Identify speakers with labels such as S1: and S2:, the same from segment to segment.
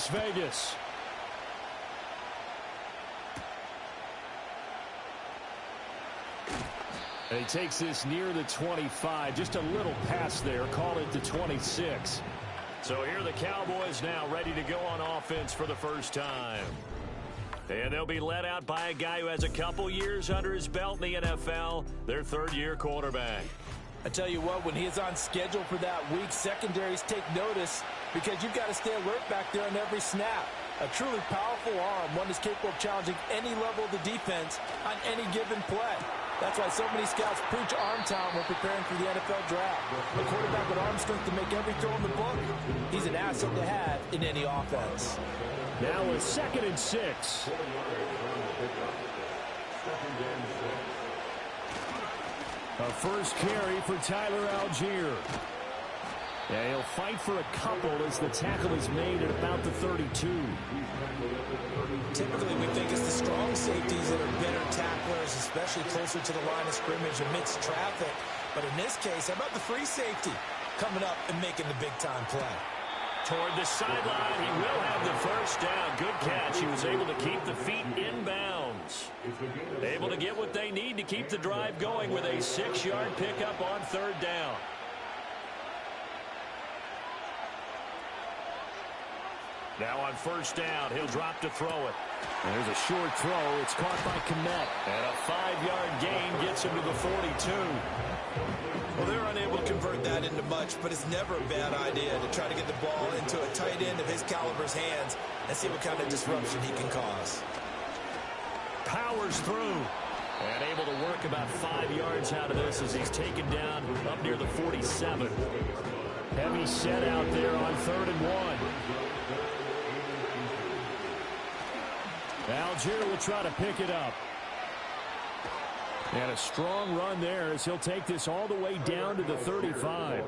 S1: Las Vegas. And he takes this near the 25. Just a little pass there. Call it the 26. So here are the Cowboys now ready to go on offense for the first time. And they'll be led out by a guy who has a couple years under his belt in the NFL, their third-year quarterback.
S2: I tell you what, when he is on schedule for that week, secondaries take notice because you've got to stay alert back there on every snap. A truly powerful arm, one that's capable of challenging any level of the defense on any given play. That's why so many scouts preach arm talent when preparing for the NFL draft. A quarterback with arm strength to make every throw in the book, he's an asset to have in any offense.
S1: Now a 2nd and 6. A first carry for Tyler Algier. Yeah, he'll fight for a couple as the tackle is made at about the 32.
S2: Typically, we think it's the strong safeties that are better tacklers, especially closer to the line of scrimmage amidst traffic. But in this case, how about the free safety coming up and making the big-time play?
S1: Toward the sideline, he will have the first down. Good catch. He was able to keep the feet in bounds. Able to get what they need to keep the drive going with a 6-yard pickup on 3rd down. Now on 1st down, he'll drop to throw it. And there's a short throw. It's caught by Kmet. And a 5-yard gain gets him to the 42.
S2: Well, they're unable to convert that into much, but it's never a bad idea to try to get the ball into a tight end of his caliber's hands and see what kind of disruption he can cause.
S1: Powers through. And able to work about 5 yards out of this as he's taken down up near the 47. Heavy set out there on 3rd and 1. Algier will try to pick it up. And a strong run there as he'll take this all the way down to the 35.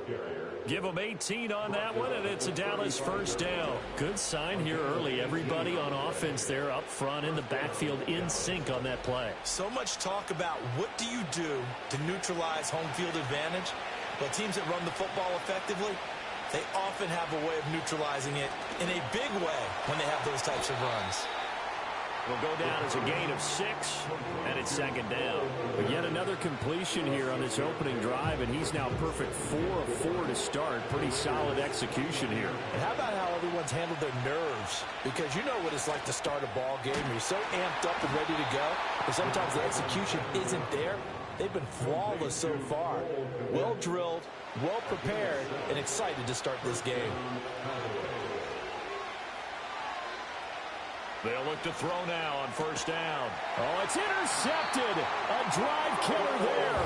S1: Give him 18 on that one, and it's a Dallas first down. Good sign here early. Everybody on offense there up front in the backfield in sync on that play.
S2: So much talk about what do you do to neutralize home field advantage. Well, teams that run the football effectively, they often have a way of neutralizing it in a big way when they have those types of runs.
S1: Will go down as a gain of 6, and it's 2nd down. But yet another completion here on this opening drive, and he's now perfect 4 of 4 to start. Pretty solid execution here.
S2: And how about how everyone's handled their nerves? Because you know what it's like to start a ball game. You're so amped up and ready to go, but sometimes the execution isn't there. They've been flawless so far. Well drilled, well prepared, and excited to start this game.
S1: They'll look to throw now on 1st down. Oh, it's intercepted. A drive killer there.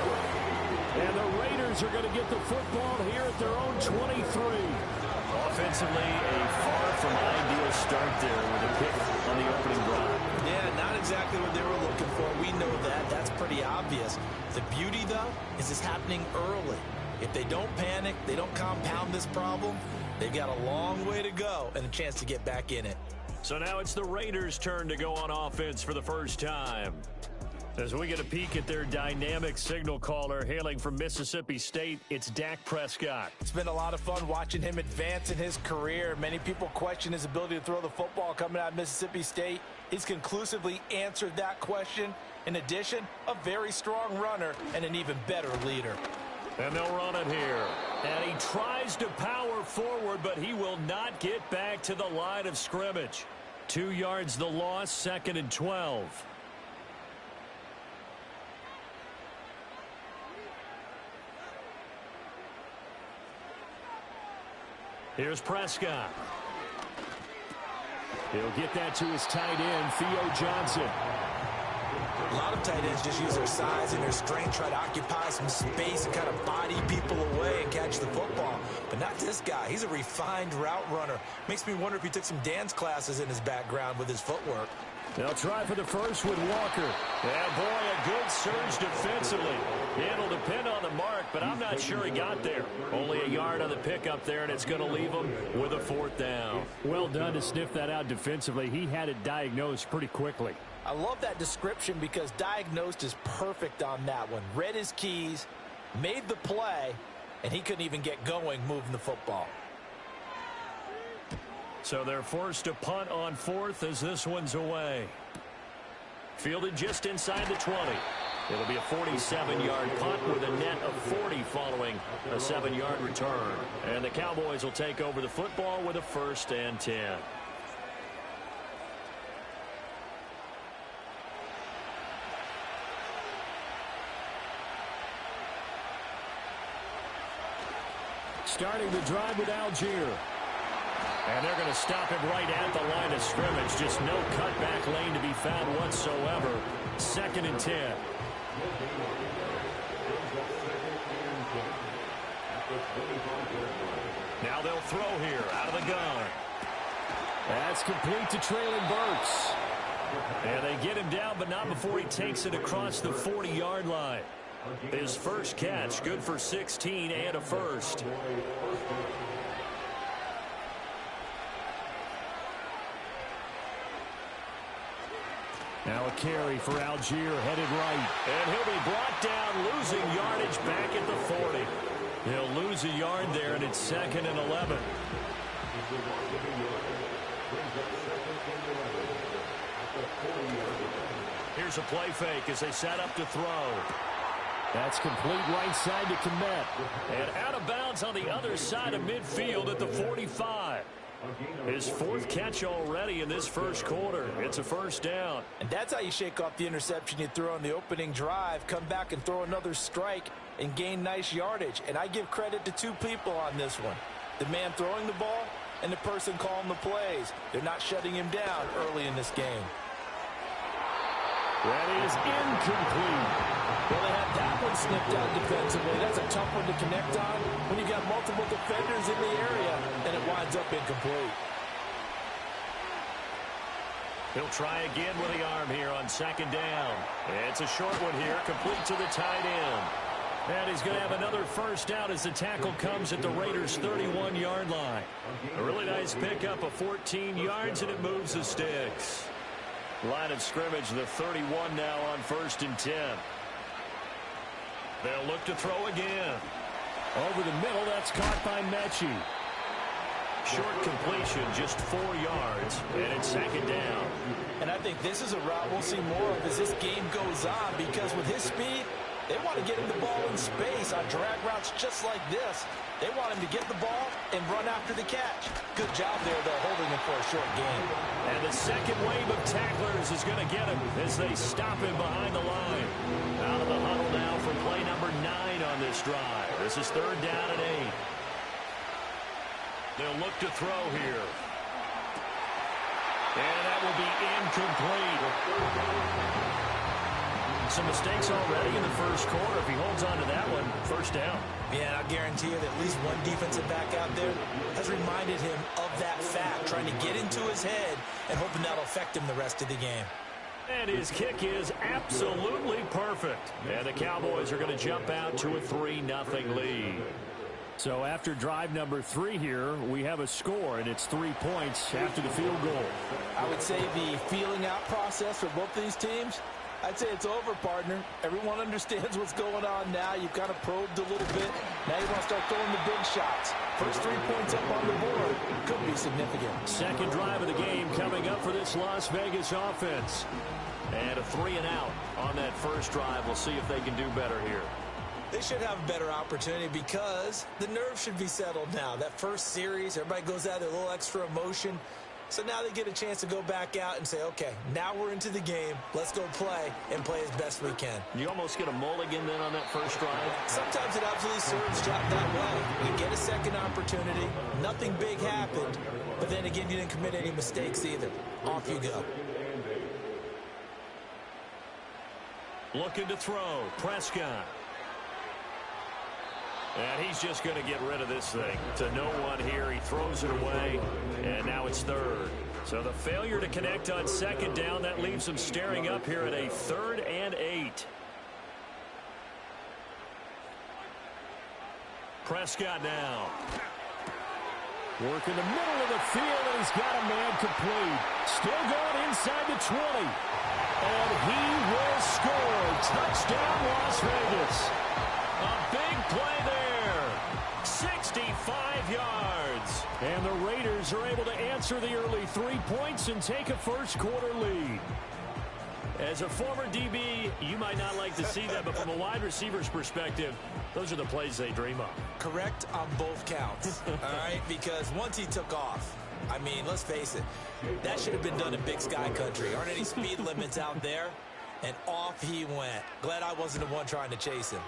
S1: And the Raiders are going to get the football here at their own 23. Offensively, a far from ideal start there with a pick on the opening drive.
S2: Yeah, not exactly what they were looking for. We know that. That's pretty obvious. The beauty, though, is it's happening early. If they don't panic, they don't compound this problem, they've got a long way to go and a chance to get back in it.
S1: So now it's the Raiders' turn to go on offense for the first time. As we get a peek at their dynamic signal caller hailing from Mississippi State, it's Dak Prescott.
S2: It's been a lot of fun watching him advance in his career. Many people question his ability to throw the football coming out of Mississippi State. He's conclusively answered that question. In addition, a very strong runner and an even better leader.
S1: And they'll run it here. And he tries to power forward, but he will not get back to the line of scrimmage. 2 yards the loss, 2nd and 12. Here's Prescott. He'll get that to his tight end, Theo Johnson.
S2: A lot of tight ends just use their size and their strength, try to occupy some space and kind of body people away and catch the football. But not this guy. He's a refined route runner. Makes me wonder if he took some dance classes in his background with his footwork.
S1: They'll try for the first with Walker. Yeah, boy, a good surge defensively. It'll depend on the mark, but I'm not sure he got there. Only a yard on the pickup there, and it's going to leave him with a 4th down. Well done to sniff that out defensively. He had it diagnosed pretty quickly.
S2: I love that description because diagnosed is perfect on that one. Read his keys, made the play, and he couldn't even get going moving the football.
S1: So they're forced to punt on fourth as this one's away. Fielded just inside the 20. It'll be a 47-yard punt with a net of 40 following a 7-yard return. And the Cowboys will take over the football with a 1st and 10. Starting the drive with Algier. And they're going to stop him right at the line of scrimmage. Just no cutback lane to be found whatsoever. 2nd and 10. Now they'll throw here out of the gun. That's complete to Traylon Burks. And they get him down, but not before he takes it across the 40-yard line. His first catch, good for 16 and a 1st. Now a carry for Algier, headed right. And he'll be brought down, losing yardage back at the 40. He'll lose a yard there, and it's 2nd and 11. Here's a play fake as they set up to throw. That's complete right side to Kmet. And out of bounds on the other side of midfield at the 45. His 4th catch already in this first quarter. It's a 1st down.
S2: And that's how you shake off the interception you throw on the opening drive. Come back and throw another strike and gain nice yardage. And I give credit to 2 people on this one. The man throwing the ball and the person calling the plays. They're not shutting him down early in this game.
S1: That is incomplete.
S2: Well, they had that one snipped out defensively. That's a tough one to connect on when you got multiple defenders in the area, and it winds up incomplete.
S1: He'll try again with the arm here on 2nd down. It's a short one here, complete to the tight end. And he's going to have another 1st down as the tackle comes at the Raiders' 31-yard line. A really nice pickup of 14 yards, and it moves the sticks. Line of scrimmage, the 31 now on 1st and 10. They'll look to throw again. Over the middle, that's caught by Mechie. Short completion, just 4 yards, and it's 2nd down.
S2: And I think this is a route we'll see more of as this game goes on, because with his speed, they want to get him the ball in space on drag routes just like this. They want him to get the ball and run after the catch. Good job there, though, holding him for a short gain.
S1: And the second wave of tacklers is going to get him as they stop him behind the line. Out of the huddle now for play number 9 on this drive. This is 3rd down and 8. They'll look to throw here. And that will be incomplete. Some mistakes already in the first quarter. If he holds on to that one, 1st down.
S2: Yeah, I guarantee you that at least one defensive back out there has reminded him of that fact, trying to get into his head and hoping that'll affect him the rest of the game.
S1: And his kick is absolutely perfect. And the Cowboys are going to jump out to a 3-0 lead. So after drive number 3 here, we have a score, and it's 3 points after the field goal.
S2: I would say the feeling out process for both of these teams, I'd say it's over, partner. Everyone understands what's going on now. You've kind of probed a little bit. Now you want to start throwing the big shots. First 3 points up on the board could be significant.
S1: Second drive of the game coming up for this Las Vegas offense. And a 3-and-out on that first drive. We'll see if they can do better here.
S2: They should have a better opportunity because the nerves should be settled now. That first series, everybody goes out there, a little extra emotion. So now they get a chance to go back out and say, okay, now we're into the game. Let's go play and play as best we can.
S1: You almost get a mulligan then on that first drive?
S2: Sometimes it absolutely serves that way. You get a second opportunity. Nothing big happened. But then again, you didn't commit any mistakes either. Off you go.
S1: Looking to throw. Prescott. And he's just going to get rid of this thing. To no one here. He throws it away. And now it's 3rd. So the failure to connect on 2nd down, that leaves him staring up here at a 3rd and 8. Prescott now. Work in the middle of the field, and he's got a man complete. Still going inside the 20. And he will score. Touchdown, Las Vegas. A big play there. 65 yards. And the Raiders Cowboys are able to answer the early 3 points and take a first-quarter lead. As a former DB, you might not like to see that, but from a wide receiver's perspective, those are the plays they dream of.
S2: Correct on both counts, all right? Because once he took off, I mean, let's face it, that should have been done in Big Sky country. Aren't any speed limits out there? And off he went. Glad I wasn't the one trying to chase him.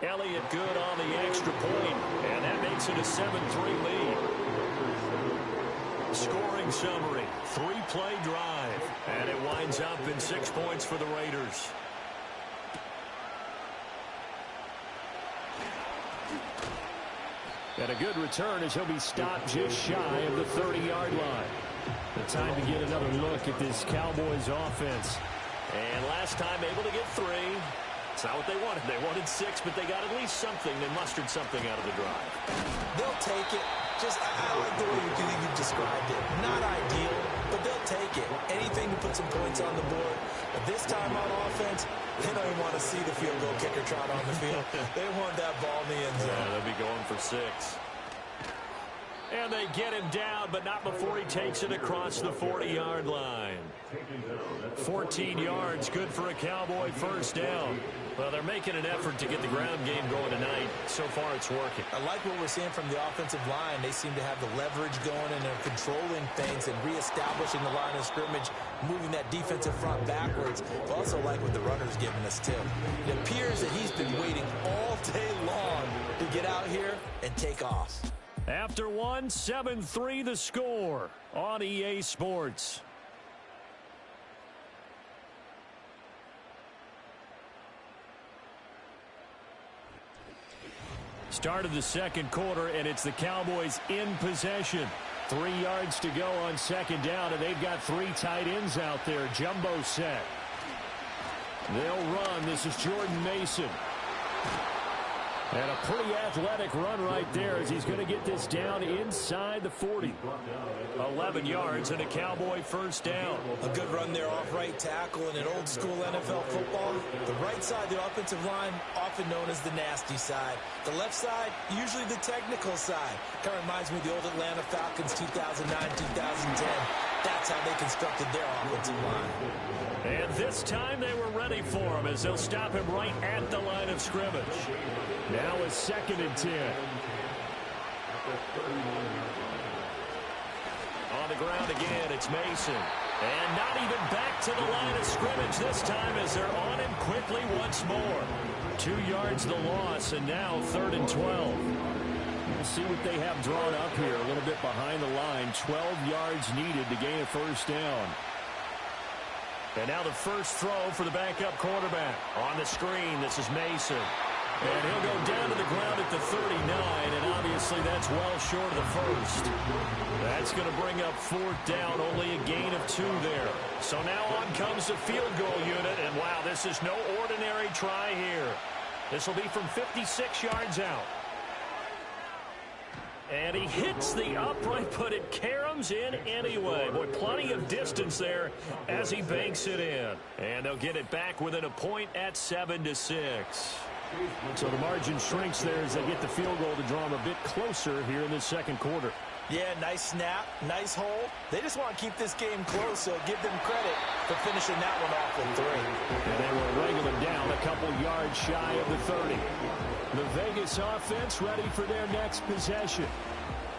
S1: Elliott good on the extra point, and that makes it a 7-3 lead. Scoring summary, 3-play drive, and it winds up in 6 points for the Raiders. And a good return as he'll be stopped just shy of the 30-yard line. The time to get another look at this Cowboys offense. And last time able to get 3. It's not what they wanted. They wanted 6, but they got at least something. They mustered something out of the drive.
S2: They'll take it. I like the way you described it. Not ideal, but they'll take it. Anything to put some points on the board. But this time on offense, they don't even want to see the field goal kicker trot on the field. They want that ball in the end zone.
S1: Yeah, they'll be going for 6. And they get him down, but not before he takes it across the 40-yard line. 14 yards, good for a Cowboy first down. Well, they're making an effort to get the ground game going tonight. So far, it's working.
S2: I like what we're seeing from the offensive line. They seem to have the leverage going, and they're controlling things and reestablishing the line of scrimmage, moving that defensive front backwards. I also like what the runner's giving us, too. It appears that he's been waiting all day long to get out here and take off.
S1: After 1, 7-3 the score on EA Sports. Start of the second quarter, and it's the Cowboys in possession. 3 yards to go on second down, and they've got 3 tight ends out there. Jumbo set. They'll run. This is Jordan Mason. And a pretty athletic run right there as he's going to get this down inside the 40. 11 yards and a Cowboy first down.
S2: A good run there off right tackle in an old school NFL football. The right side, the offensive line, often known as the nasty side. The left side, usually the technical side. Kind of reminds me of the old Atlanta Falcons 2009-2010. That's how they constructed their offensive line.
S1: And this time they were ready for him as they'll stop him right at the line of scrimmage. Now a 2nd and 10. On the ground again, it's Mason. And not even back to the line of scrimmage this time as they're on him quickly once more. 2 yards the loss, and now 3rd and 12. We'll see what they have drawn up here. A little bit behind the line. 12 yards needed to gain a first down. And now the first throw for the backup quarterback. On the screen, this is Mason. And he'll go down to the ground at the 39, and obviously that's well short of the first. That's going to bring up 4th down, only a gain of 2 there. So now on comes the field goal unit, and wow, this is no ordinary try here. This will be from 56 yards out. And he hits the upright, but it caroms in anyway. Boy, plenty of distance there as he banks it in. And they'll get it back within a point at 7-6. So the margin shrinks there as they get the field goal to draw them a bit closer here in the second quarter.
S2: Yeah, nice snap, nice hole. They just want to keep this game close, so give them credit for finishing that one off with 3.
S1: And they will wrangle them down a couple yards shy of the 30. The Vegas offense ready for their next possession.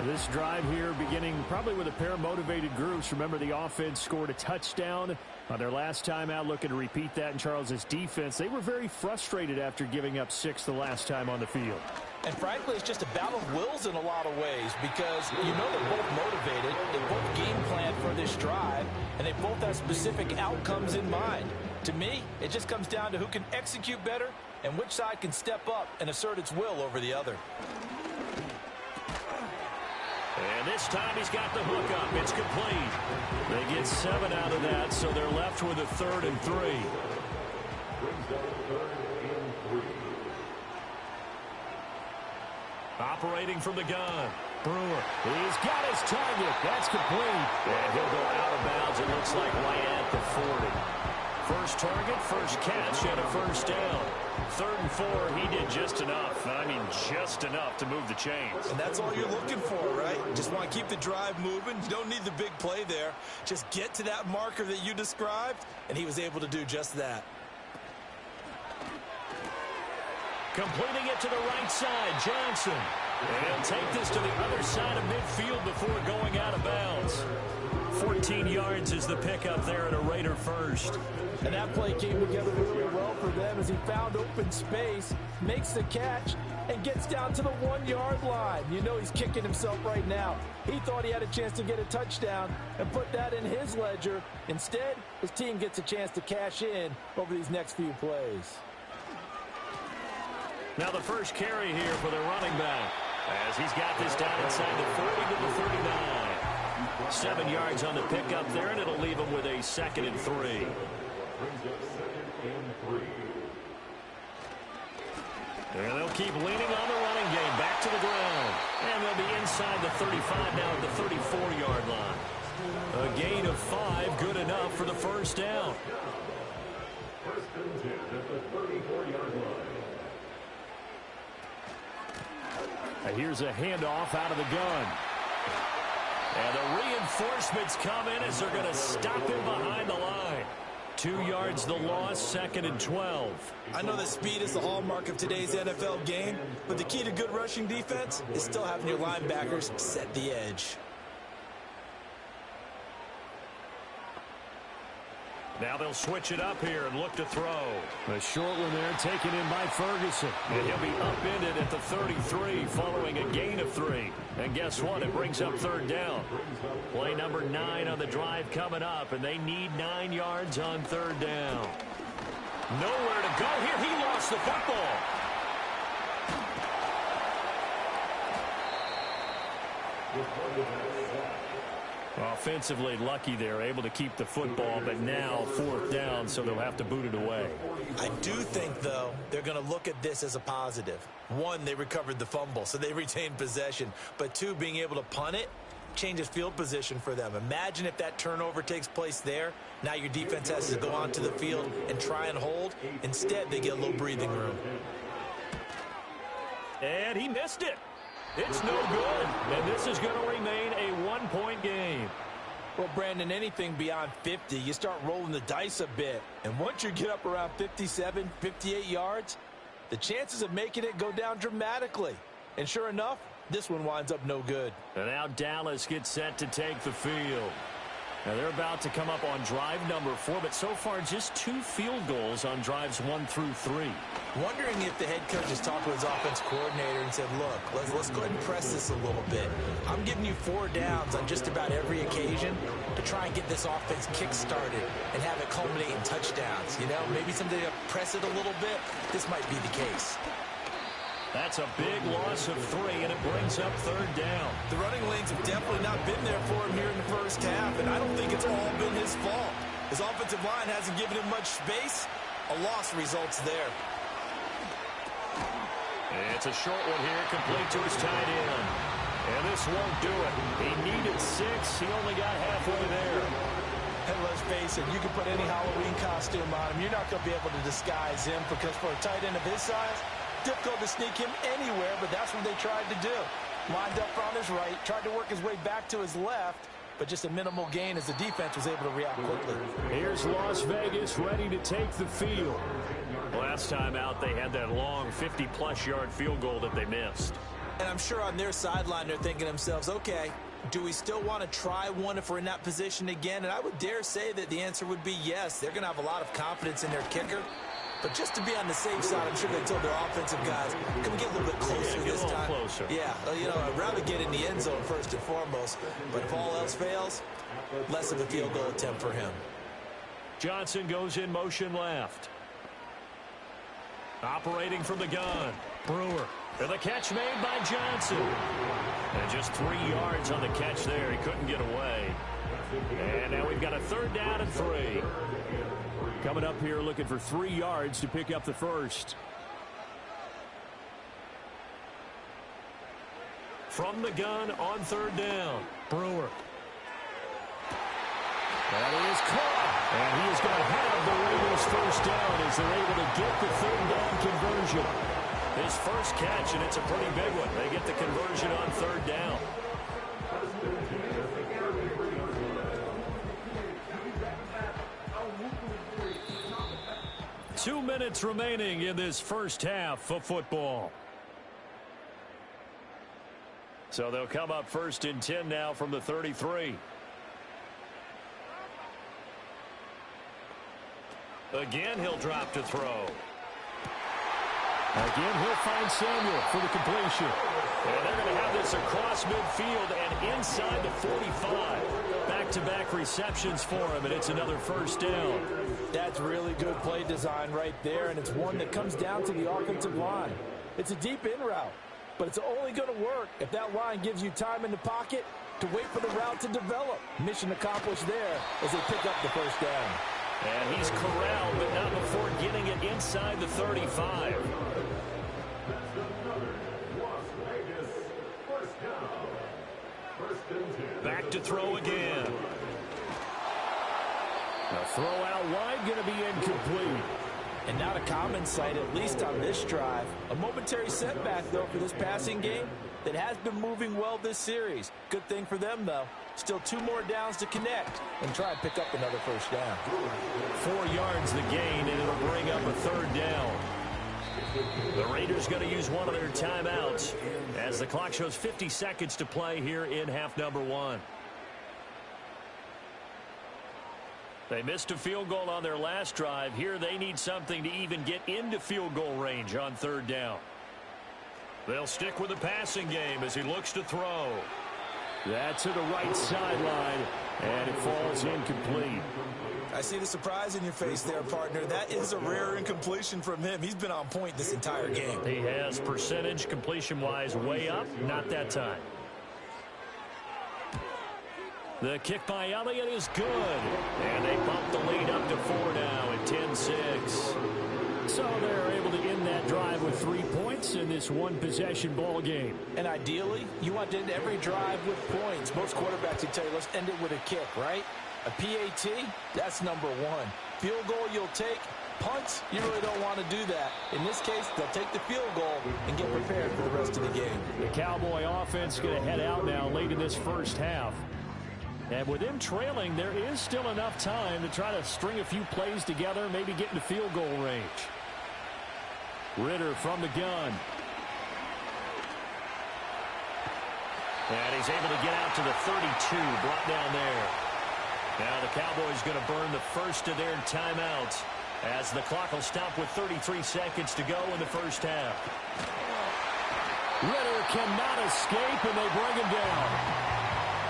S1: This drive here beginning probably with a pair of motivated groups. Remember, the offense scored a touchdown on their last time out, looking to repeat that in Charles's defense. They were very frustrated after giving up 6 the last time on the field.
S2: And frankly, it's just a battle of wills in a lot of ways because you know they're both motivated, they both game plan for this drive, and they both have specific outcomes in mind. To me, it just comes down to who can execute better and which side can step up and assert its will over the other.
S1: And this time he's got the hook up. It's complete. They get 7 out of that, so they're left with a 3rd and 3. Operating from the gun. Brewer. He's got his target. That's complete. And he'll go out of bounds, it looks like, right at the 40. First target, first catch, and a first down. 3rd and 4, he did just enough. I mean, just enough to move the chains.
S2: And that's all you're looking for, right? Just want to keep the drive moving. You don't need the big play there. Just get to that marker that you described, and he was able to do just that.
S1: Completing it to the right side, Johnson. And he'll take this to the other side of midfield before going out of bounds. 14 yards is the pickup there at a Raider first.
S2: And that play came together really well for them as he found open space, makes the catch, and gets down to the 1-yard line. You know he's kicking himself right now. He thought he had a chance to get a touchdown and put that in his ledger. Instead, his team gets a chance to cash in over these next few plays.
S1: Now the first carry here for the running back, as he's got this down inside the 40 to the 39. 7 yards on the pickup there, and it'll leave him with a 2nd and 3. And they'll keep leaning on the running game. Back to the ground. And they'll be inside the 35 now at the 34-yard line. A gain of 5, good enough for the first down.
S3: First and 10 at the 34-yard line.
S1: Here's a handoff out of the gun. And the reinforcements come in as they're going to stop him behind the line. 2 yards the loss, 2nd and 12.
S2: I know that speed is the hallmark of today's NFL game, but the key to good rushing defense is still having your linebackers set the edge.
S1: Now they'll switch it up here and look to throw. A short one there taken in by Ferguson. And he'll be upended at the 33 following a gain of 3. And guess what? It brings up 3rd down. Play number 9 on the drive coming up, and they need 9 yards on 3rd down. Nowhere to go here. He lost the football. Offensively lucky they're able to keep the football, but now 4th down, so they'll have to boot it away.
S2: I do think, though, they're going to look at this as a positive. 1, they recovered the fumble, so they retained possession. But 2, being able to punt it changes field position for them. Imagine if that turnover takes place there. Now your defense has to go onto the field and try and hold. Instead, they get a little breathing room.
S1: And he missed it. It's no good, and this is going to remain a 1-point game.
S2: Well, Brandon, anything beyond 50, you start rolling the dice a bit. And once you get up around 57, 58 yards, the chances of making it go down dramatically. And sure enough, this one winds up no good.
S1: And now Dallas gets set to take the field. Now they're about to come up on drive number 4, but so far just 2 field goals on drives 1 through 3.
S2: Wondering if the head coach has talked to his offense coordinator and said, look, let's go ahead and press this a little bit. I'm giving you 4 downs on just about every occasion to try and get this offense kick-started and have it culminate in touchdowns. You know, maybe someday to press it a little bit. This might be the case.
S1: That's a big loss of 3, and it brings up 3rd down.
S2: The running lanes have definitely not been there for him here in the first half, and I don't think it's all been his fault. His offensive line hasn't given him much space. A loss results there.
S1: It's a short one here, complete to his tight end. And this won't do it. He needed 6. He only got halfway there.
S2: And let's face it, you can put any Halloween costume on him. You're not going to be able to disguise him because for a tight end of his size, difficult to sneak him anywhere, but that's what they tried to do. Lined up on his right, tried to work his way back to his left, but just a minimal gain as the defense was able to react quickly.
S1: Here's Las Vegas ready to take the field. Last time out, they had that long 50-plus yard field goal that they missed.
S2: And I'm sure on their sideline, they're thinking to themselves, okay, do we still want to try one if we're in that position again? And I would dare say that the answer would be yes. They're going to have a lot of confidence in their kicker. But just to be on the safe side, I'm sure they told their offensive guys, can we get a little bit closer this time?
S1: Closer.
S2: Yeah, you know, I'd rather get in the end zone first and foremost. But if all else fails, less of a field goal attempt for him.
S1: Johnson goes in motion left. Operating from the gun, Brewer. And the catch made by Johnson. And just 3 yards on the catch there. He couldn't get away. And now we've got a 3rd down and 3. Coming up here looking for 3 yards to pick up the first. From the gun on 3rd down, Brewer. That is caught. And he is going to have the Raiders first down as they're able to get the third down conversion. His first catch, and it's a pretty big one. They get the conversion on third down. 2 minutes remaining in this first half of football. So they'll come up 1st and 10 now from the 33. Again, he'll drop to throw. Again, he'll find Samuel for the completion. And they're going to have this across midfield and inside the 45. Back-to-back receptions for him, and it's another first down.
S2: That's really good play design right there, and it's one that comes down to the offensive line. It's a deep in route, but it's only going to work if that line gives you time in the pocket to wait for the route to develop. Mission accomplished there as they pick up the first down.
S1: And he's corralled, but not before getting it inside the 35. Back to throw again. A throw out wide, going to be incomplete.
S2: And not a common sight, at least on this drive. A momentary setback, though, for this passing game that has been moving well this series. Good thing for them, though. Still 2 more downs to connect and try and pick up another first down.
S1: 4 yards the gain, and it'll bring up a third down. The Raiders going to use one of their timeouts as the clock shows 50 seconds to play here in half number 1. They missed a field goal on their last drive. Here they need something to even get into field goal range on third down. They'll stick with the passing game as he looks to throw. That's to the right sideline, and it falls incomplete.
S2: I see the surprise in your face there, partner. That is a rare incompletion from him. He's been on point this entire game.
S1: He has percentage completion-wise way up, not that time. The kick by Elliott is good. And they bump the lead up to 4 now at 10-6. So they're able to end that drive with 3 points in this one-possession ball game.
S2: And ideally, you want to end every drive with points. Most quarterbacks would tell you, let's end it with a kick, right? A PAT, that's number 1. Field goal you'll take. Punts, you really don't want to do that. In this case, they'll take the field goal and get prepared for the rest of the game.
S1: The Cowboy offense is going to head out now late in this first half. And with them trailing, there is still enough time to try to string a few plays together, maybe get into field goal range. Ritter from the gun. And he's able to get out to the 32, brought down there. Now the Cowboys going to burn the first of their timeouts as the clock will stop with 33 seconds to go in the first half. Ritter cannot escape, and they bring him down.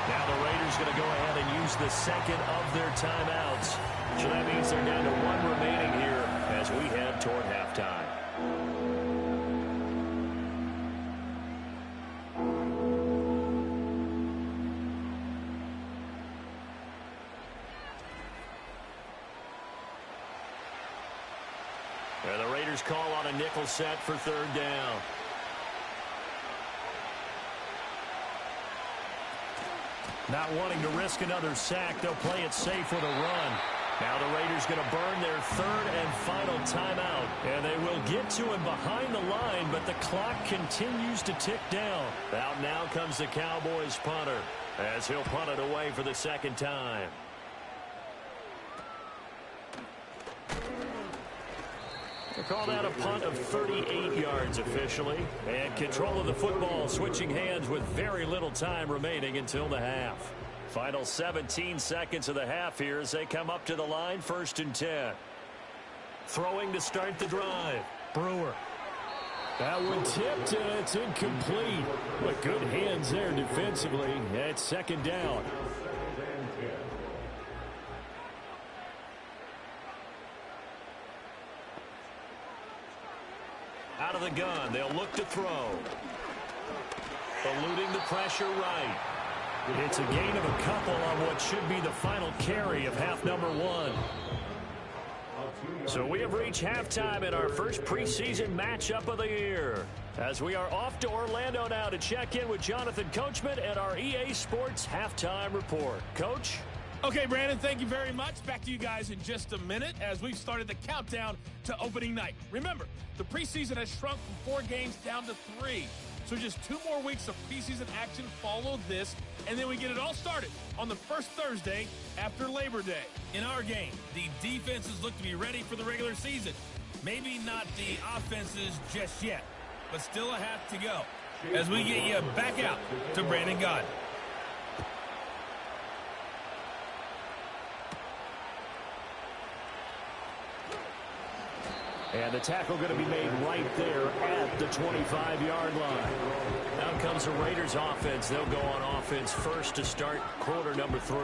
S1: Now the Raiders going to go ahead and use the second of their timeouts. So that means they're down to 1 remaining here as we head toward halftime. And the Raiders call on a nickel set for third down. Not wanting to risk another sack, they'll play it safe with a run. Now the Raiders going to burn their third and final timeout. And they will get to him behind the line, but the clock continues to tick down. Out now comes the Cowboys punter as he'll punt it away for the second time. They call that a punt of 38 yards officially. And control of the football switching hands with very little time remaining until the half. Final 17 seconds of the half here as they come up to the line, 1st and 10. Throwing to start the drive. Brewer. That one tipped, and it's incomplete. But good hands there defensively. It's second down. Out of the gun, they'll look to throw. Eluding the pressure right. It's a gain of a couple on what should be the final carry of half number 1. So we have reached halftime in our first preseason matchup of the year. As we are off to Orlando now to check in with Jonathan Coachman and our EA Sports halftime report. Coach?
S4: Okay, Brandon, thank you very much. Back to you guys in just a minute as we've started the countdown to opening night. Remember, the preseason has shrunk from 4 games down to 3. So just 2 more weeks of preseason action follow this, and then we get it all started on the first Thursday after Labor Day. In our game, the defenses look to be ready for the regular season. Maybe not the offenses just yet, but still a half to go as we get you back out to Brandon Gaudin.
S1: And the tackle going to be made right there at the 25-yard line. Now comes the Raiders offense. They'll go on offense first to start quarter number 3.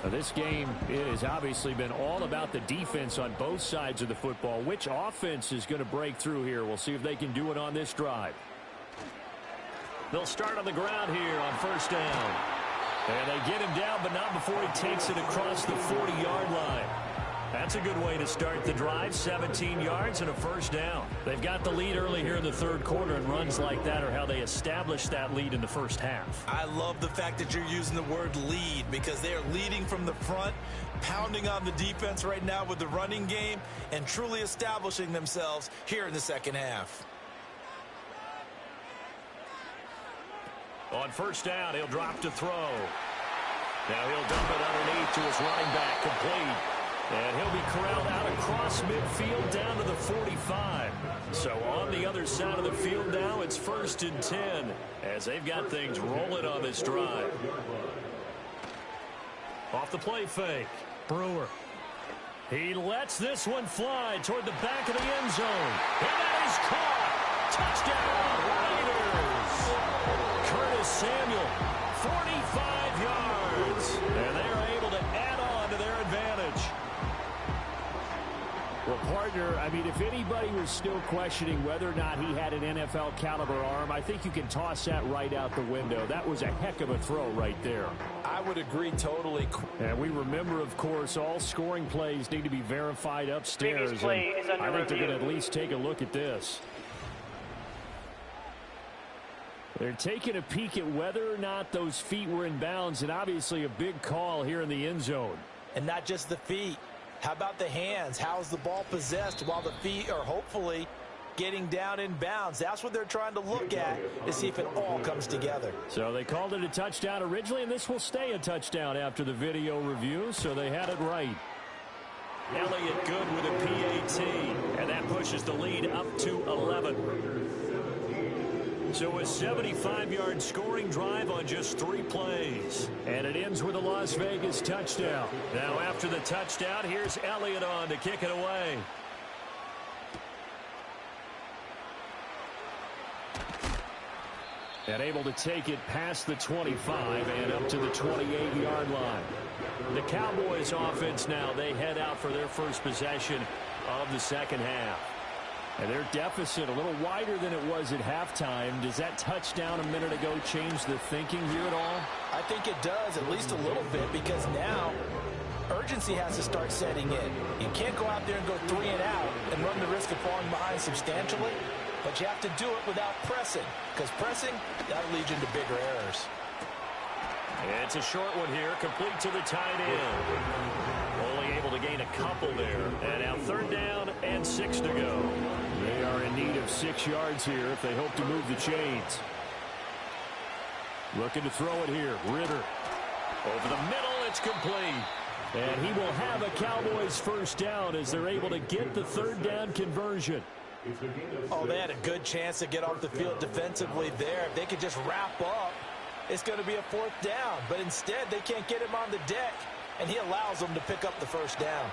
S1: Now this game has obviously been all about the defense on both sides of the football. Which offense is going to break through here? We'll see if they can do it on this drive. They'll start on the ground here on first down. And they get him down, but not before he takes it across the 40-yard line. That's a good way to start the drive. 17 yards and a first down. They've got the lead early here in the third quarter, and runs like that are how they established that lead in the first half.
S2: I love the fact that you're using the word lead because they are leading from the front, pounding on the defense right now with the running game, and truly establishing themselves here in the second half.
S1: On first down, he'll drop to throw. Now he'll dump it underneath to his running back, complete. And he'll be corralled out across midfield down to the 45. So on the other side of the field now, it's 1st and 10 as they've got things rolling on this drive. Off the play fake, Brewer. He lets this one fly toward the back of the end zone. And that is caught. Touchdown, Raiders. Curtis Samuel, 45 yards. And they are able to add on to their advantage. Well, partner, I mean, if anybody was still questioning whether or not he had an NFL caliber arm, I think you can toss that right out the window. That was a heck of a throw right there.
S2: I would agree totally.
S1: And we remember, of course, all scoring plays need to be verified upstairs.
S5: Previous play is under
S1: I think
S5: review.
S1: they're going to at least take a look at this. They're taking a peek at whether or not those feet were in bounds, and obviously a big call here in the end zone.
S2: And not just the feet. How about the hands? How's the ball possessed while the feet are hopefully getting down in bounds? That's what they're trying to look at to see if it all comes together.
S1: So they called it a touchdown originally, and this will stay a touchdown after the video review, so they had it right. Elliott good with a PAT, and that pushes the lead up to 11. So a 75-yard scoring drive on just 3 plays. And it ends with a Las Vegas touchdown. Now after the touchdown, here's Elliott on to kick it away. And able to take it past the 25 and up to the 28-yard line. The Cowboys offense now, they head out for their first possession of the second half. And their deficit a little wider than it was at halftime. Does that touchdown a minute ago change the thinking here at all?
S2: I think it does, at least a little bit, because now urgency has to start setting in. You can't go out there and go 3 and out and run the risk of falling behind substantially, but you have to do it without pressing, because pressing, that'll lead you into bigger errors.
S1: It's a short one here, complete to the tight end. Only able to gain a couple there. And now 3rd down and 6 to go. They are in need of 6 yards here if they hope to move the chains. Looking to throw it here. Ritter. Over the middle, it's complete. And he will have a Cowboys first down as they're able to get the 3rd down conversion.
S2: Oh, they had a good chance to get off the field defensively there. If they could just wrap up, it's going to be a 4th down. But instead, they can't get him on the deck, and he allows them to pick up the first down.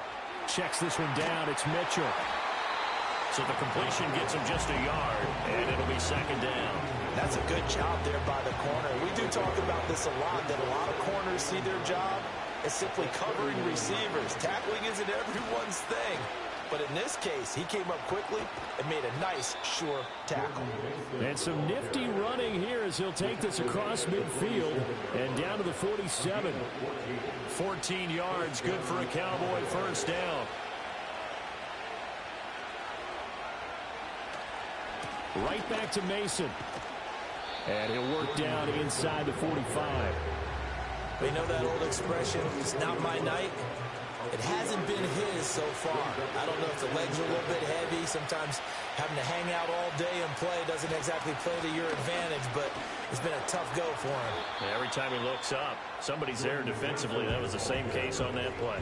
S1: Checks this one down. It's Mitchell. So the completion gets him just a yard, and it'll be 2nd down.
S2: That's a good job there by the corner. We do talk about this a lot, that a lot of corners see their job as simply covering receivers. Tackling isn't everyone's thing. But in this case, he came up quickly and made a nice, sure tackle.
S1: And some nifty running here as he'll take this across midfield and down to the 47. 14 yards, good for a Cowboy first down. Right back to Mason. And he'll work down inside the 45.
S2: We know that old expression, it's not my night. It hasn't been his so far. I don't know if the legs are a little bit heavy. Sometimes having to hang out all day and play doesn't exactly play to your advantage, but it's been a tough go for him.
S1: Yeah, every time he looks up, somebody's there defensively. That was the same case on that play.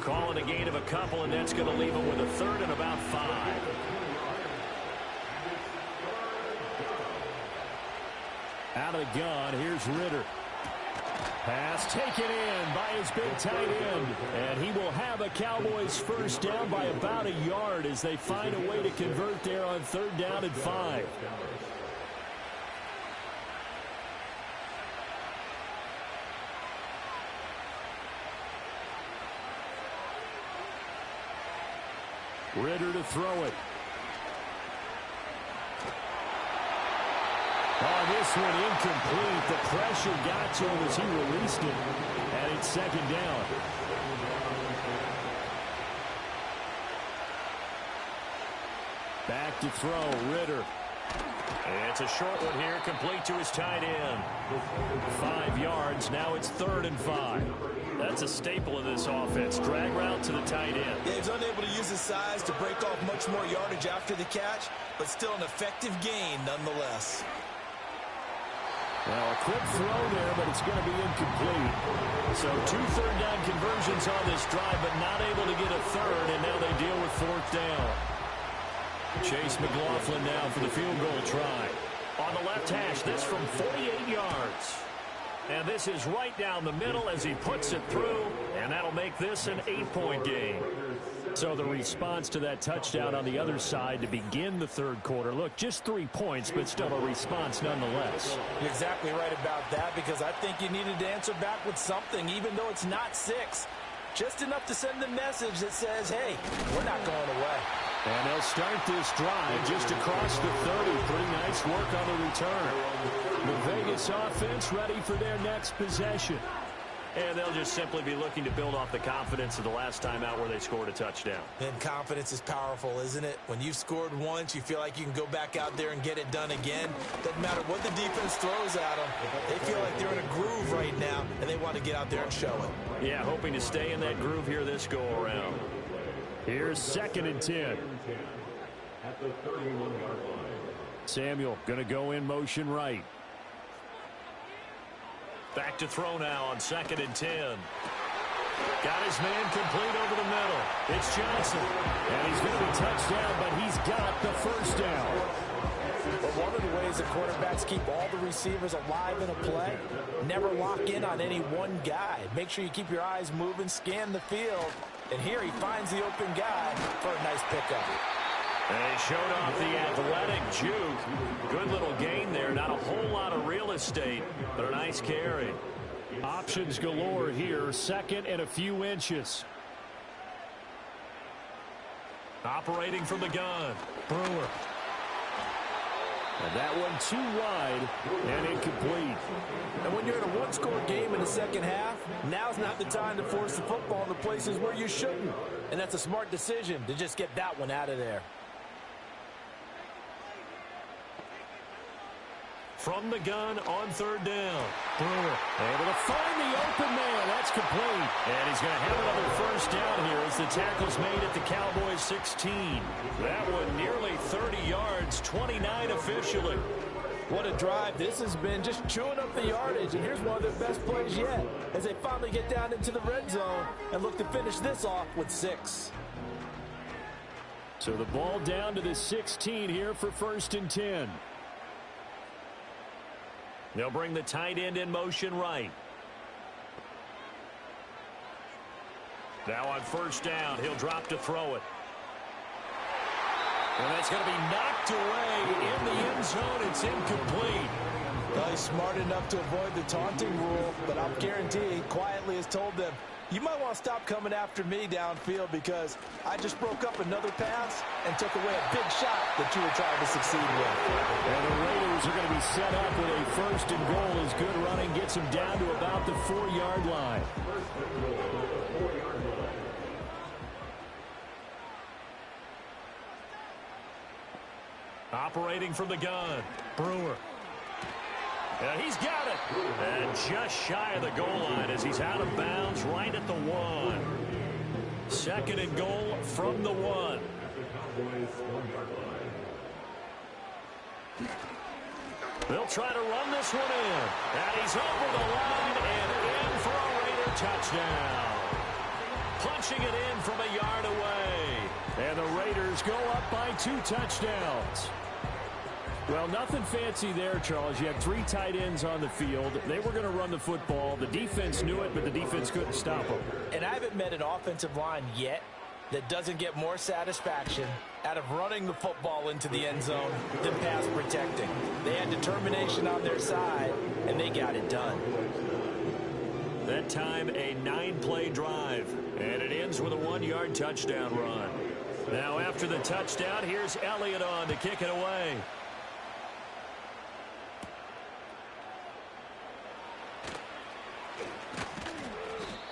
S1: Calling a gain of a couple, and that's going to leave him with a third and about 5.
S5: Out of the gun, here's Ritter. Pass taken in by his big tight end. And he will have a Cowboys first down by about a yard as they find a way to convert there on 3rd down and 5. Ritter to throw it. Oh, this one incomplete. The pressure got to him as he released it. And it's 2nd down. Back to throw, Ritter.
S1: It's a short one here, complete to his tight end.
S5: 5 yards, now it's 3rd and 5.
S1: That's a staple of this offense. Drag route to the tight end.
S2: Yeah, he's unable to use his size to break off much more yardage after the catch, but still an effective gain nonetheless.
S5: Well, a quick throw there, but it's going to be incomplete.
S1: So 2 third-down conversions on this drive, but not able to get a third, and now they deal with 4th down. Chase McLaughlin now for the field goal try. On the left hash, this from 48 yards. And this is right down the middle as he puts it through, and that'll make this an 8-point game.
S5: So the response to that touchdown on the other side to begin the 3rd quarter. Look, just 3 points, but still a response nonetheless.
S2: You're exactly right about that, because I think you needed to answer back with something, even though it's not 6. Just enough to send the message that says, hey, we're not going away.
S5: And they'll start this drive just across the 30. Pretty nice work on the return. The Vegas offense ready for their next possession.
S1: And they'll just simply be looking to build off the confidence of the last time out where they scored a touchdown.
S2: And confidence is powerful, isn't it? When you've scored once, you feel like you can go back out there and get it done again. Doesn't matter what the defense throws at them. They feel like they're in a groove right now, and they want to get out there and show it.
S1: Yeah, hoping to stay in that groove here this go-around.
S5: Here's 2nd and 10.
S3: At the 31-yard line.
S5: Samuel going to go in motion right.
S1: Back to throw now on 2nd and 10. Got his man complete over the middle. It's Johnson.
S5: And he's going to be touched down, but he's got the first down.
S2: But one of the ways that quarterbacks keep all the receivers alive in a play, never lock in on any one guy. Make sure you keep your eyes moving, scan the field. And here he finds the open guy for a nice pickup.
S1: They showed off the athletic juke. Good little gain there. Not a whole lot of real estate, but a nice carry.
S5: Options galore here. 2nd and a few inches.
S1: Operating from the gun.
S5: Brewer. And that one too wide and incomplete.
S2: And when you're in a one-score game in the second half, now's not the time to force the football in the places where you shouldn't. And that's a smart decision to just get that one out of there.
S1: From the gun on 3rd down.
S5: Brewer able to find the open man. That's complete.
S1: And he's going to have another first down here as the tackle's made at the Cowboys 16. That one nearly 30 yards, 29 officially.
S2: What a drive. This has been just chewing up the yardage. And here's one of their best plays yet as they finally get down into the red zone and look to finish this off with 6.
S5: So the ball down to the 16 here for 1st and 10.
S1: They'll bring the tight end in motion right. Now on 1st down, he'll drop to throw it. And that's going to be knocked away in the end zone. It's incomplete.
S2: Well, he's smart enough to avoid the taunting rule, but I'll guarantee he quietly has told them, you might want to stop coming after me downfield because I just broke up another pass and took away a big shot that you were trying to succeed with.
S5: And the Raiders are going to be set up with a 1st and goal as good running gets them down to about the 4-yard line.
S1: Operating from the gun.
S5: Brewer. And he's got it. And just shy of the goal line as he's out of bounds right at the 1. 2nd and goal from the 1. They'll try to run this one in. And he's over the line and in for a Raider touchdown. Punching it in from a yard away. And the Raiders go up by 2 touchdowns. Well, nothing fancy there, Charles. You had 3 tight ends on the field. They were going to run the football. The defense knew it, but the defense couldn't stop them.
S2: And I haven't met an offensive line yet that doesn't get more satisfaction out of running the football into the end zone than pass protecting. They had determination on their side, and they got it done.
S5: That time, a 9-play drive, and it ends with a 1-yard touchdown run. Now, after the touchdown, here's Elliott on to kick it away.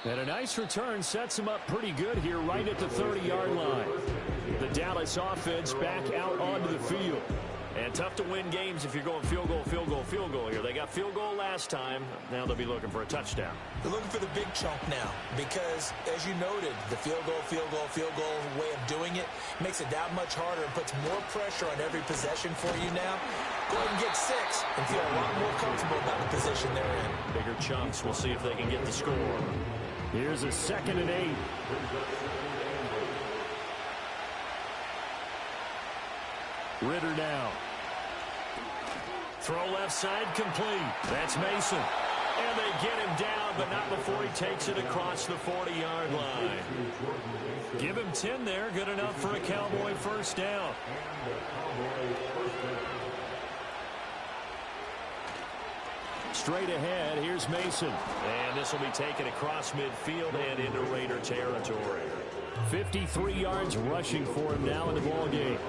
S5: And a nice return sets him up pretty good here right at the 30-yard line. The Dallas offense back out onto the field. And tough to win games if you're going field goal, field goal, field goal here. They got field goal last time. Now they'll be looking for a touchdown.
S2: They're looking for the big chunk now because, as you noted, the field goal way of doing it makes it that much harder and puts more pressure on every possession for you now. Go ahead and get 6 and feel a lot more comfortable about the position they're in.
S5: Bigger chunks. We'll see if they can get the score. Here's a 2nd and 8. Ritter now. Throw left side complete. That's Mason. And they get him down, but not before he takes it across the 40-yard line. Give him 10 there. Good enough for a Cowboy first down. Straight ahead, here's Mason. And this will be taken across midfield and into Raider territory. 53 yards rushing for him now in the ball game.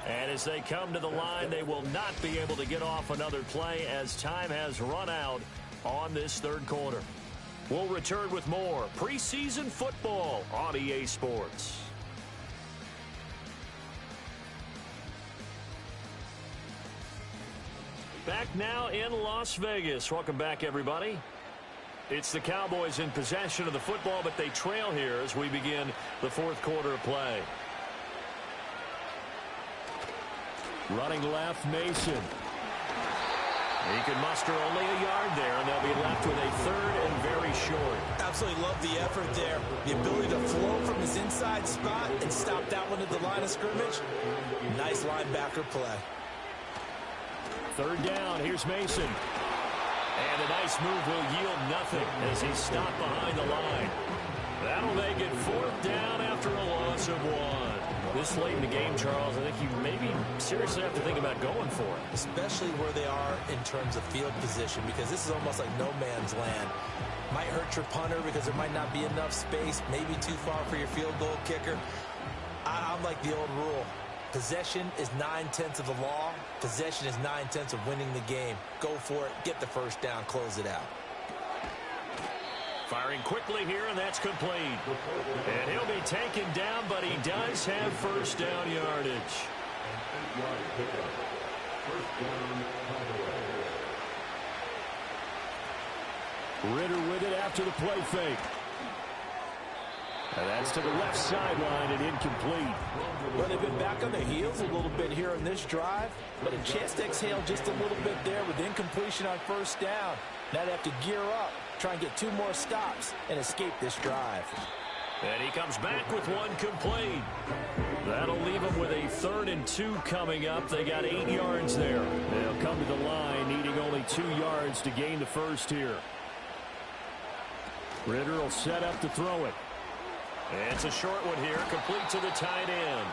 S5: And as they come to the line, they will not be able to get off another play as time has run out on this 3rd quarter. We'll return with more preseason football on EA Sports. Back now in Las Vegas. Welcome back, everybody. It's the Cowboys in possession of the football, but they trail here as we begin the 4th quarter of play. Running left, Mason. He can muster only a yard there, and they'll be left with a 3rd and very short. Absolutely love the effort there. The ability to flow from his inside spot and stop that one at the line of scrimmage. Nice linebacker play. 3rd down, here's Mason. And a nice move will yield nothing as he's stopped behind the line. That'll make it 4th down after a loss of 1. This late in the game, Charles, I think you maybe seriously have to think about going for it. Especially where they are in terms of field position, because this is almost like no man's land. Might hurt your punter because there might not be enough space, maybe too far for your field goal kicker. I'm like the old rule. Possession is 9/10 of the law. Possession is 9/10 of winning the game. Go for it. Get the first down. Close it out. Firing quickly here, and that's complete. And he'll be taken down, but he does have first down yardage. Ritter with it after the play fake. And that's to the left sideline and incomplete. Well, they've been back on their heels a little bit here on this drive, but a chance to exhale just a little bit there with incompletion on first down. Now they have to gear up, try and get 2 more stops, and escape this drive. And he comes back with 1 complete. That'll leave them with a 3rd and 2 coming up. They got 8 yards there. They'll come to the line, needing only 2 yards to gain the first here. Ritter will set up to throw it. And it's a short one here, complete to the tight end.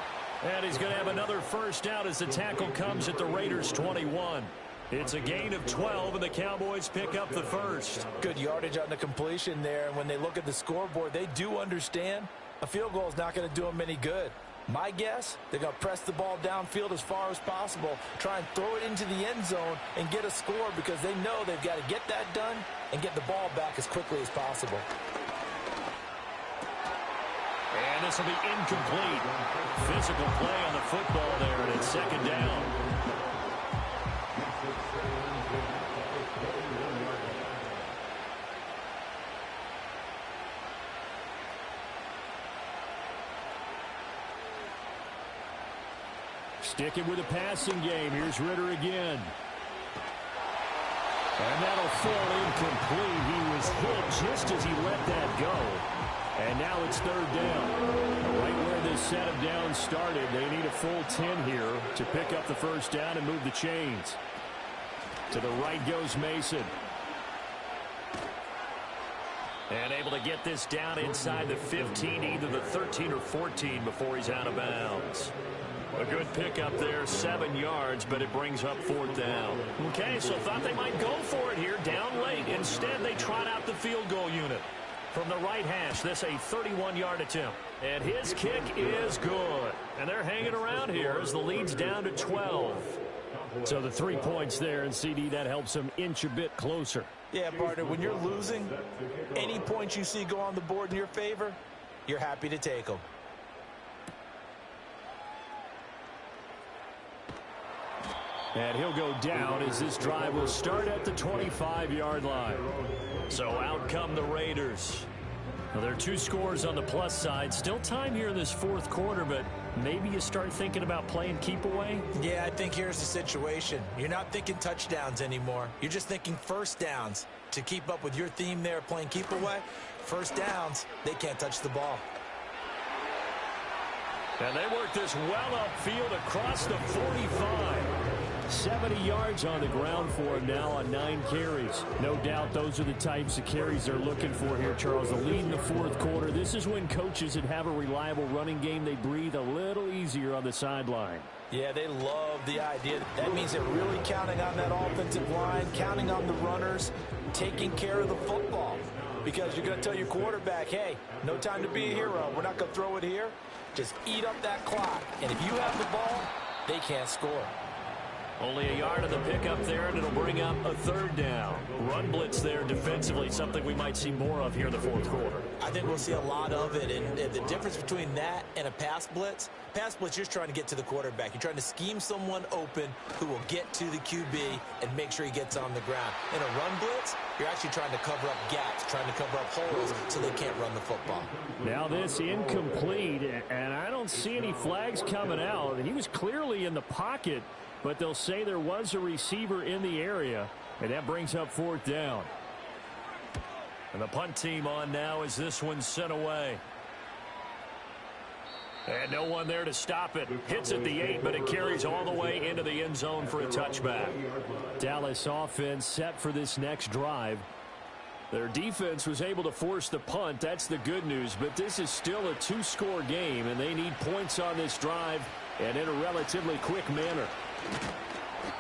S5: And he's going to have another first down as the tackle comes at the Raiders' 21. It's a gain of 12, and the Cowboys pick up the first. Good yardage on the completion there, and when they look at the scoreboard, they do understand a field goal is not going to do them any good. My guess, they're going to press the ball downfield as far as possible, try and throw it into the end zone and get a score because they know they've got to get that done and get the ball back as quickly as possible. And
S1: this will be incomplete. Physical play on the football there, and it's second down.
S5: Sticking with the passing game. Here's Ritter again. And that'll fall incomplete. He was hit just as he let that go. And now it's third down. Right where this set of downs started, they need a full 10 here to pick up the first down and move the chains. To the right goes Mason.
S1: And able to get this down inside the 15, either the 13 or 14 before he's out of bounds. A good pickup there, 7 yards, but it brings up fourth down. Okay, so thought they might go for it here, down late. Instead, they trot out the field goal unit. From the right hash, this a 31-yard attempt. And his kick is good. And they're hanging around here as the lead's down to 12.
S5: So the 3 points there, and CD, that helps them inch a bit closer.
S2: Yeah, partner, when you're losing, any points you see go on the board in your favor, you're happy to take them.
S5: And he'll go down as this drive will start at the 25-yard line.
S1: So out come the Raiders.
S5: Well, there are 2 scores on the plus side. Still time here in this fourth quarter, but maybe you start thinking about playing keep away?
S2: Yeah, I think here's the situation. You're not thinking touchdowns anymore. You're just thinking first downs. To keep up with your theme there, playing keep away, first downs, they can't touch the ball.
S5: And they work this well upfield across the 45. 70 yards on the ground for him now on 9 carries. No doubt those are the types of carries they're looking for here, Charles. The lead in the fourth quarter. This is when coaches that have a reliable running game, they breathe a little easier on the sideline.
S2: Yeah, they love the idea. That means they're really counting on that offensive line, counting on the runners, taking care of the football. Because you're going to tell your quarterback, hey, no time to be a hero. We're not going to throw it here. Just eat up that clock. And if you have the ball, they can't score.
S1: Only a yard of the pickup there, and it'll bring up a third down. Run blitz there defensively, something we might see more of here in the fourth quarter.
S2: I think we'll see a lot of it, and the difference between that and a pass blitz, you're just trying to get to the quarterback. You're trying to scheme someone open who will get to the QB and make sure he gets on the ground. In a run blitz, you're actually trying to cover up gaps, trying to cover up holes so they can't run the football.
S5: Now this incomplete, and I don't see any flags coming out. He was clearly in the pocket, but they'll say there was a receiver in the area, and that brings up fourth down.
S1: And the punt team on now as this one's sent away. And no one there to stop it. Hits at the 8, but it carries all the way into the end zone for a touchback.
S5: Dallas offense set for this next drive. Their defense was able to force the punt. That's the good news, but this is still a 2-score game, and they need points on this drive and in a relatively quick manner.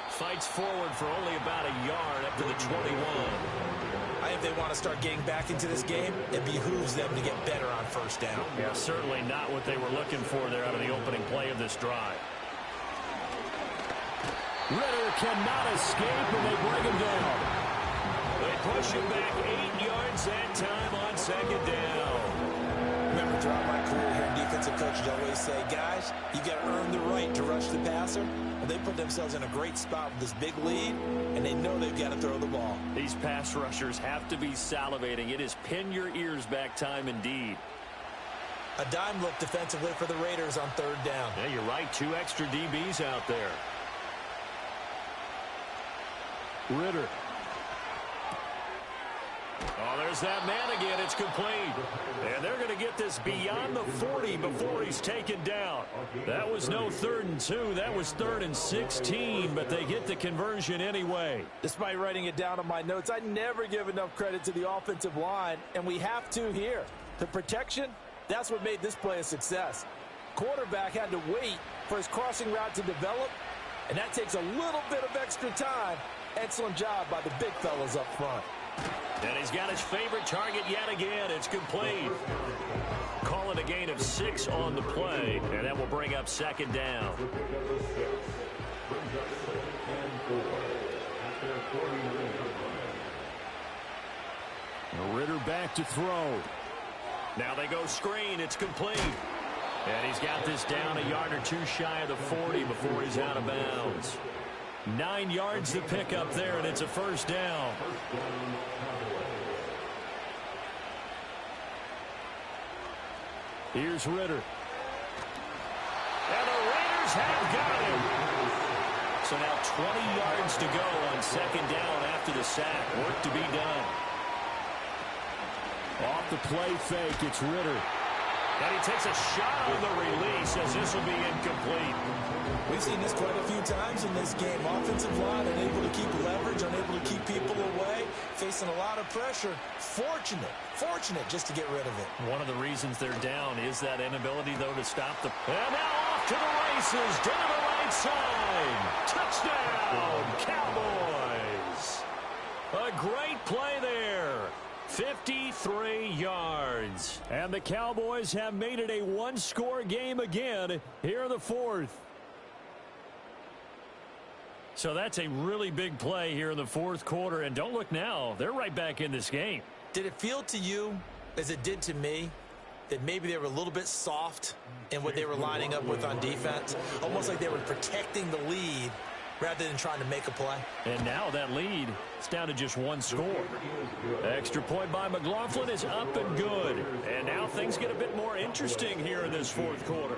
S1: Fights forward for only about a yard up to the 21.
S2: I think they want to start getting back into this game. It behooves them to get better on first down.
S1: Yeah, certainly not what they were looking for there out of the opening play of this drive.
S5: Ritter cannot escape, and they bring him down.
S1: They push him back 8 yards that time on second down.
S2: Remember, throughout my career here in defensive coaches always say, guys, you got to earn the right to rush the passer. Well, they put themselves in a great spot with this big lead, and they know they've got to throw the ball.
S1: These pass rushers have to be salivating. It is pin your ears back time indeed.
S2: A dime look defensively for the Raiders on third down.
S1: Yeah, you're right. 2 extra DBs out there.
S5: Ritter.
S1: Oh, there's that man again. It's complete. And they're going to get this beyond the 40 before he's taken down. That was no 3rd and 2. That was 3rd and 16, but they get the conversion anyway.
S2: Despite writing it down on my notes, I never give enough credit to the offensive line, and we have to here. The protection, that's what made this play a success. Quarterback had to wait for his crossing route to develop, and that takes a little bit of extra time. Excellent job by the big fellas up front.
S1: And he's got his favorite target yet again. It's complete. Call it a gain of 6 on the play, and that will bring up second down.
S5: Ritter back to throw.
S1: Now they go screen. It's complete. And he's got this down a yard or two shy of the 40 before he's out of bounds. 9 yards to pick up there, and it's a first down. Here's Ritter. And the Raiders have got him. So now 20 yards to go on second down after the sack. Work to be done. Off the play fake, it's Ritter. And he takes a shot on the release as this will be incomplete.
S2: We've seen this quite a few times in this game. Offensive line unable to keep leverage, unable to keep people away, facing a lot of pressure. Fortunate just to get rid of it.
S1: One of the reasons they're down is that inability, though, to stop the... And now off to the races, down the right side. Touchdown, Cowboys. A great play there. 53 yards. And the Cowboys have made it a one-score game again here in the fourth. So that's a really big play here in the fourth quarter. And don't look now. They're right back in this game.
S2: Did it feel to you, as it did to me, that maybe they were a little bit soft in what they were lining up with on defense? Almost like they were protecting the lead rather than trying to make a play.
S1: And now that lead is down to just one score. Extra point by McLaughlin is up and good. And now things get a bit more interesting here in this fourth quarter.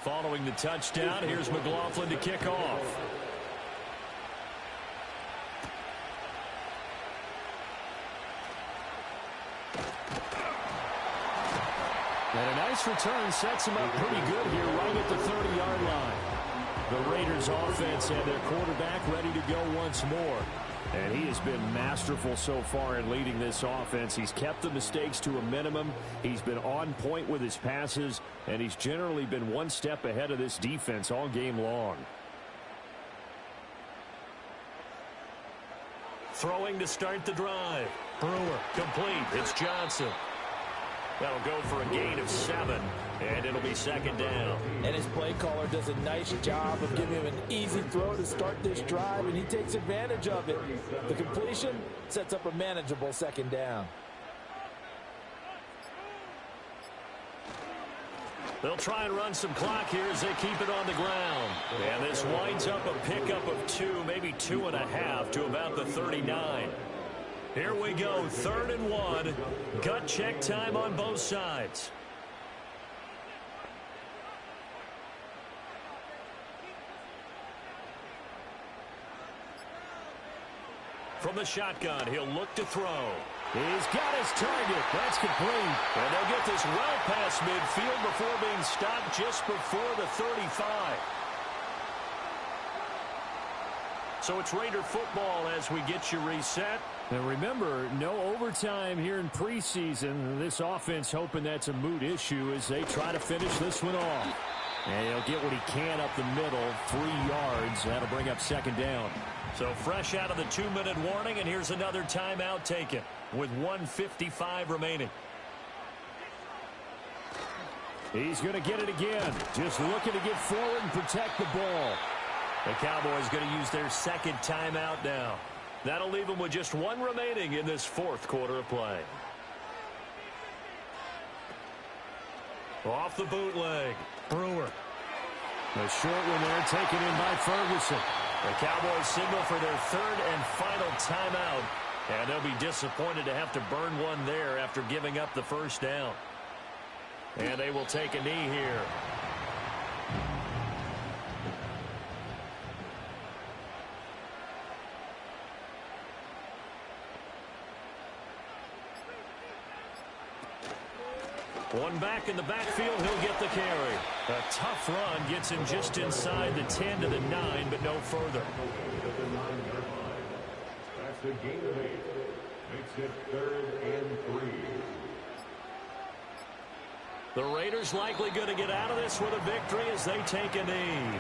S1: Following the touchdown, here's McLaughlin to kick off. And a nice return sets him up pretty good here right at the 30-yard line. The Raiders offense and their quarterback ready to go once more. And he has been masterful so far in leading this offense. He's kept the mistakes to a minimum. He's been on point with his passes. And he's generally been one step ahead of this defense all game long. Throwing to start the drive. Brewer complete. It's Johnson. That'll go for a gain of 7, and it'll be second down.
S2: And his play caller does a nice job of giving him an easy throw to start this drive, and he takes advantage of it. The completion sets up a manageable second down.
S1: They'll try and run some clock here as they keep it on the ground. And this winds up a pickup of 2, maybe 2.5 to about the 39. Here we go, 3rd and 1. Gut check time on both sides. From the shotgun, he'll look to throw. He's got his target. That's complete. And they'll get this well past midfield before being stopped just before the 35. So it's Raider football as we get you reset. And remember, no overtime here in preseason. This offense hoping that's a moot issue as they try to finish this one off. And he'll get what he can up the middle, 3 yards. That'll bring up second down. So fresh out of the 2-minute warning, and here's another timeout taken with 1:55 remaining. He's going to get it again. Just looking to get forward and protect the ball. The Cowboys going to use their second timeout now. That'll leave them with just 1 remaining in this fourth quarter of play. Off the bootleg. Brewer. The short one there taken in by Ferguson. The Cowboys signal for their 3rd and final timeout. And they'll be disappointed to have to burn one there after giving up the first down. And they will take a knee here. One back in the backfield, he'll get the carry. A tough run gets him just inside the 10 to the 9, but no further.
S3: That's the gain of 8. Makes it 3rd and 3.
S1: The Raiders likely going to get out of this with a victory as they take a knee.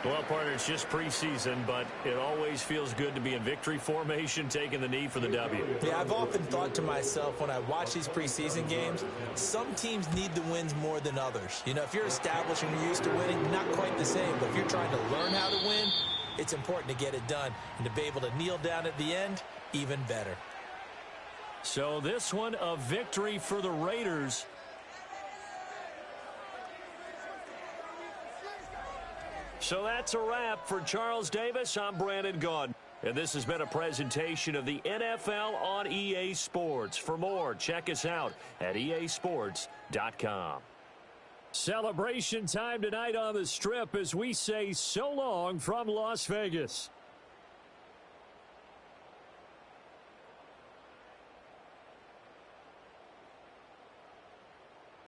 S1: Well, partner, it's just preseason, but it always feels good to be in victory formation, taking the knee for the W.
S2: Yeah, I've often thought to myself when I watch these preseason games, some teams need the wins more than others. You know, if you're established and you're used to winning, not quite the same. But if you're trying to learn how to win, it's important to get it done. And to be able to kneel down at the end, even better.
S5: So this one a victory for the Raiders. So that's a wrap. For Charles Davis, I'm Brandon Gaudin. And this has been a presentation of the NFL on EA Sports. For more, check us out at easports.com. Celebration time tonight on the Strip as we say so long from Las Vegas.